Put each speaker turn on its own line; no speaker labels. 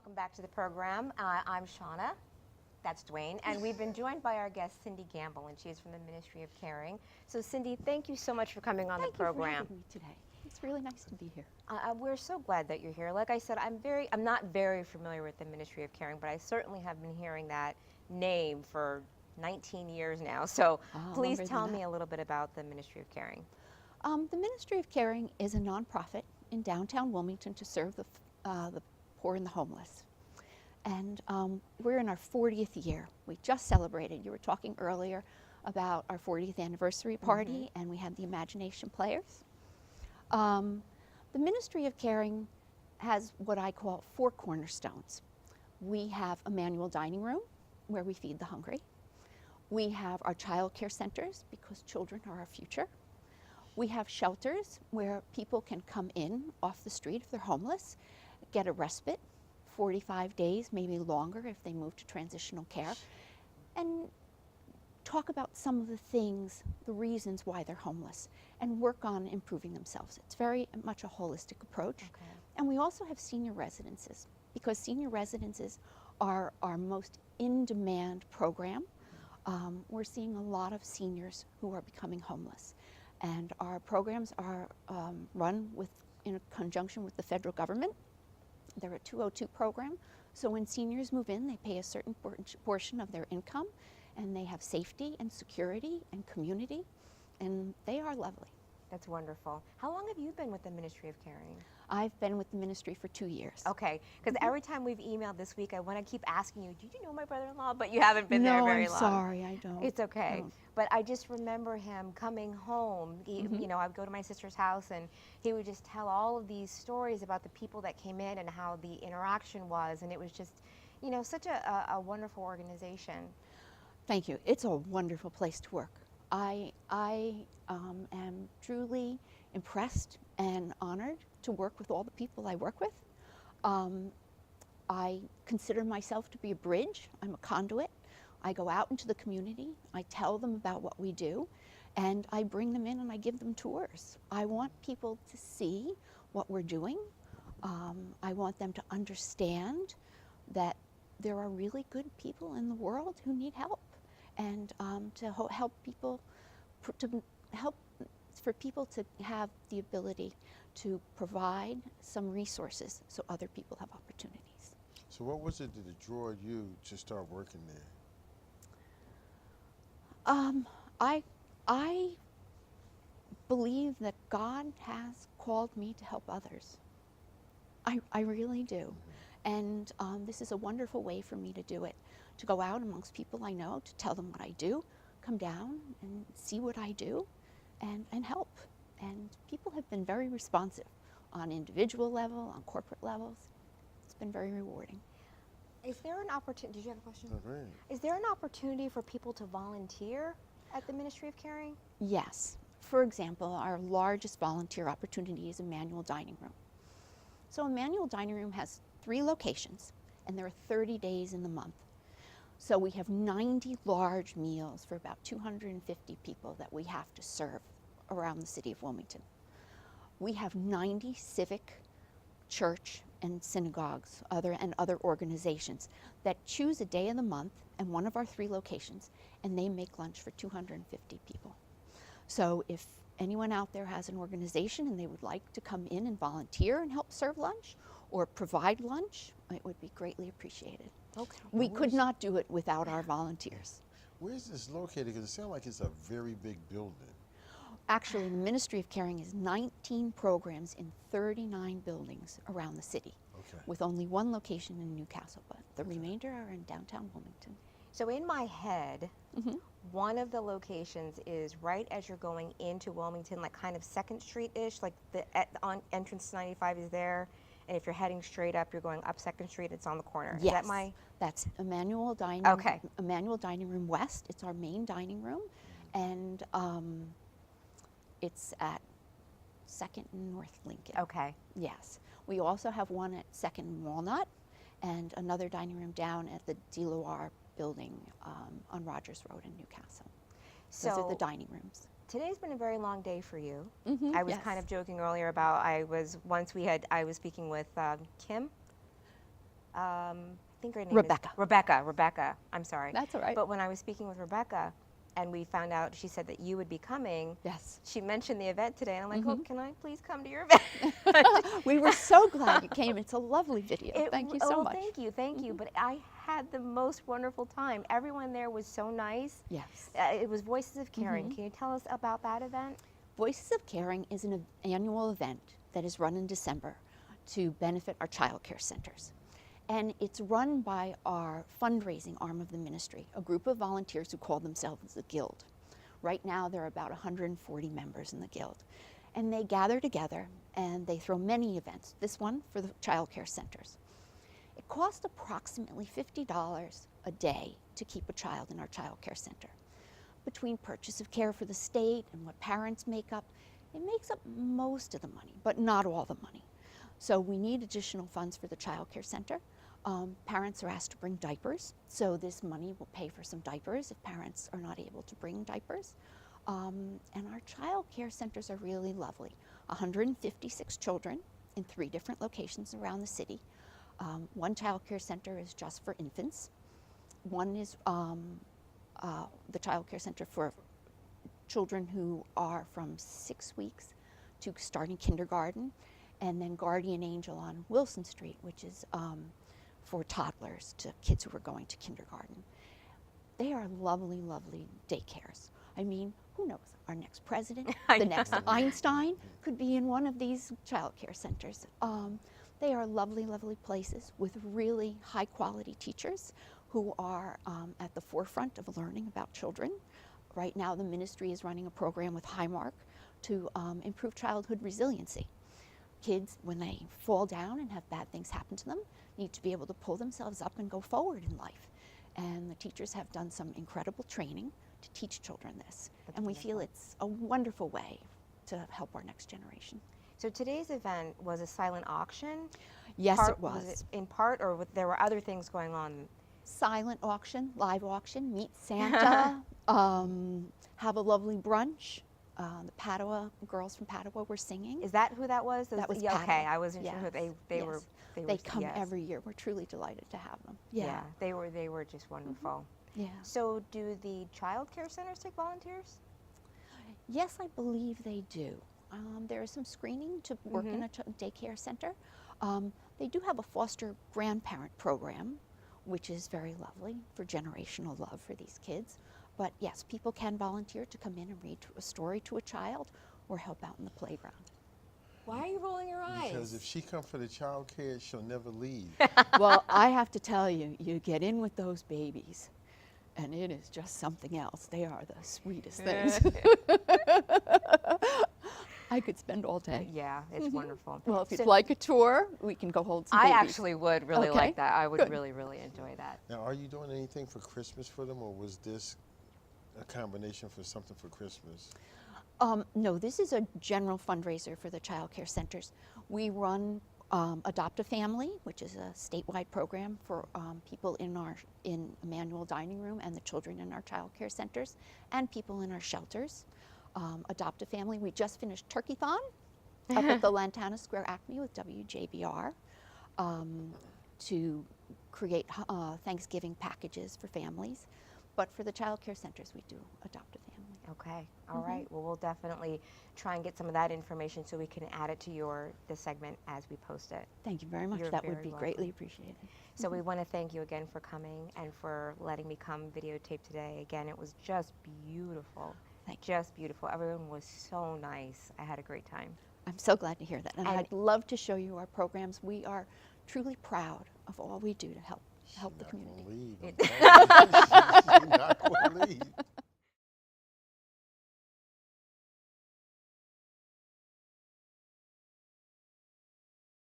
welcome back to the program. I'm Shauna, that's Dwayne, and we've been joined by our guest Cindy Gamble, and she is from the Ministry of Caring. So Cindy, thank you so much for coming on the program.
Thank you for having me today. It's really nice to be here.
We're so glad that you're here. Like I said, I'm not very familiar with the Ministry of Caring, but I certainly have been hearing that name for 19 years now. So please tell me a little bit about the Ministry of Caring.
The Ministry of Caring is a nonprofit in downtown Wilmington to serve the poor and the homeless. And we're in our 40th year. We just celebrated. You were talking earlier about our 40th anniversary party, and we had the Imagination Players. The Ministry of Caring has what I call 4 cornerstones. We have a manual dining room where we feed the hungry. We have our child care centers because children are our future. We have shelters where people can come in off the street if they're homeless, get a respite, 45 days, maybe longer if they move to transitional care, and talk about some of the things, the reasons why they're homeless, and work on improving themselves. It's very much a holistic approach.
Okay.
And we also have senior residences, because senior residences are our most in-demand program. We're seeing a lot of seniors who are becoming homeless. And our programs are run in conjunction with the federal government. They're a 202 program. So when seniors move in, they pay a certain portion of their income, and they have safety and security and community, and they are lovely.
That's wonderful. How long have you been with the Ministry of Caring?
I've been with the ministry for 2 years.
Okay, because every time we've emailed this week, I want to keep asking you, did you know my brother-in-law? But you haven't been there very long.
No, I'm sorry, I don't.
It's okay.
No.
But I just remember him coming home. You know, I'd go to my sister's house, and he would just tell all of these stories about the people that came in and how the interaction was, and it was just, you know, such a wonderful organization.
Thank you. It's a wonderful place to work. I am truly impressed and honored to work with all the people I work with. I consider myself to be a bridge. I'm a conduit. I go out into the community. I tell them about what we do, and I bring them in and I give them tours. I want people to see what we're doing. I want them to understand that there are really good people in the world who need help, and to help people, for people to have the ability to provide some resources so other people have opportunities.
So what was it that drew you to start working there?
I believe that God has called me to help others. I really do. And this is a wonderful way for me to do it, to go out amongst people I know, to tell them what I do, come down and see what I do, and help. And people have been very responsive on individual level, on corporate levels. It's been very rewarding.
Is there an opportunity, did you have a question?
Right.
Is there an opportunity for people to volunteer at the Ministry of Caring?
Yes. For example, our largest volunteer opportunity is a manual dining room. So a manual dining room has 3 locations, and there are 30 days in the month. So we have 90 large meals for about 250 people that we have to serve around the city of Wilmington. We have 90 civic, church, and synagogues, other organizations that choose a day of the month and one of our 3 locations, and they make lunch for 250 people. So if anyone out there has an organization and they would like to come in and volunteer and help serve lunch or provide lunch, it would be greatly appreciated.
Okay.
We could not do it without our volunteers.
Where is this located? Because it sounds like it's a very big building.
Actually, the Ministry of Caring is 19 programs in 39 buildings around the city, with only 1 location in Newcastle, but the remainder are in downtown Wilmington.
So in my head, one of the locations is right as you're going into Wilmington, like kind of 2nd Street-ish, like on entrance to 95 is there, and if you're heading straight up, you're going up 2nd Street, it's on the corner.
Yes,
is that
that's Emmanuel Dining.
Okay.
Emmanuel Dining Room West. It's our main dining room, and it's at 2nd and North Lincoln.
Okay.
Yes. We also have one at 2nd and Walnut, and another dining room down at the DeLoire building on Rogers Road in Newcastle. Those are the dining rooms.
Today's been a very long day for you.
Mm-hmm,
I was kind of joking earlier about I was speaking with Kim. I think her name
Rebecca.
is Rebecca. I'm sorry.
That's all right.
But when I was speaking with Rebecca, and we found out, she said that you would be coming.
Yes.
She mentioned the event today, and I'm like, oh, can I please come to your event?
We were so glad you came. It's a lovely video. Thank you so much.
Thank you. But I had the most wonderful time. Everyone there was so nice.
Yes.
It was Voices of Caring. Can you tell us about that event?
Voices of Caring is an annual event that is run in December to benefit our child care centers. And it's run by our fundraising arm of the ministry, a group of volunteers who call themselves the Guild. Right now, there are about 140 members in the Guild. And they gather together and they throw many events, this one for the child care centers. It costs approximately $50 a day to keep a child in our child care center. Between purchase of care for the state and what parents make up, it makes up most of the money, but not all the money. So we need additional funds for the child care center. Parents are asked to bring diapers, so this money will pay for some diapers if parents are not able to bring diapers. And our child care centers are really lovely. 156 children in 3 different locations around the city. One child care center is just for infants. One is the child care center for children who are from 6 weeks to starting kindergarten, and then Guardian Angel on Wilson Street, which is for toddlers to kids who are going to kindergarten. They are lovely, lovely daycares. I mean, who knows? Our next president, the next Einstein could be in one of these child care centers. They are lovely, lovely places with really high quality teachers who are at the forefront of learning about children. Right now, the ministry is running a program with Highmark to improve childhood resiliency. Kids, when they fall down and have bad things happen to them, need to be able to pull themselves up and go forward in life. And the teachers have done some incredible training to teach children this. And we feel it's a wonderful way to help our next generation.
So today's event was a silent auction?
Yes,
Part-
it was.
it in part, or there were other things going on?
Silent auction, live auction, meet Santa, have a lovely brunch. The Padua girls from Padua were singing.
Is that who that was?
That was
yeah, okay.
Padua.
I wasn't sure who they
Yes.
were.
They come
yes.
every year. We're truly delighted to have them.
Yeah, they were just wonderful.
Yeah.
So do the child care centers take volunteers?
Yes, I believe they do. There is some screening to work in a daycare center. They do have a foster grandparent program, which is very lovely for generational love for these kids. But yes, people can volunteer to come in and read a story to a child or help out in the playground.
Why are you rolling your eyes?
Because if she comes for the child care, she'll never leave.
Well, I have to tell you, you get in with those babies, and it is just something else. They are the sweetest things. I could spend all day.
Yeah, it's wonderful.
Well, if you'd
So
like a tour, we can go hold some
I
babies.
actually would really
Okay,
like that. I would
good.
really enjoy that.
Now, are you doing anything for Christmas for them, or was this a combination for something for Christmas?
No, this is a general fundraiser for the child care centers. We run Adopt a Family, which is a statewide program for people in Emmanuel Dining Room and the children in our child care centers and people in our shelters. Adopt a Family, we just finished Turkey-thon up at the Lantana Square Acme with WJBR to create Thanksgiving packages for families. But for the child care centers, we do Adopt a Family.
Okay, all right. Well, we'll definitely try and get some of that information so we can add it to the segment as we post it.
Thank you very much.
You're
That would
very
be
welcome.
greatly appreciated.
So we want to thank you again for coming and for letting me come videotape today. Again, it was just beautiful.
Thank you.
Just beautiful. Everyone was so nice. I had a great time.
I'm so glad to hear that. And
And-
I'd love to show you our programs. We are truly proud of all we do to help the
She's not
community.
gonna leave. I'm telling you. She's not going to leave.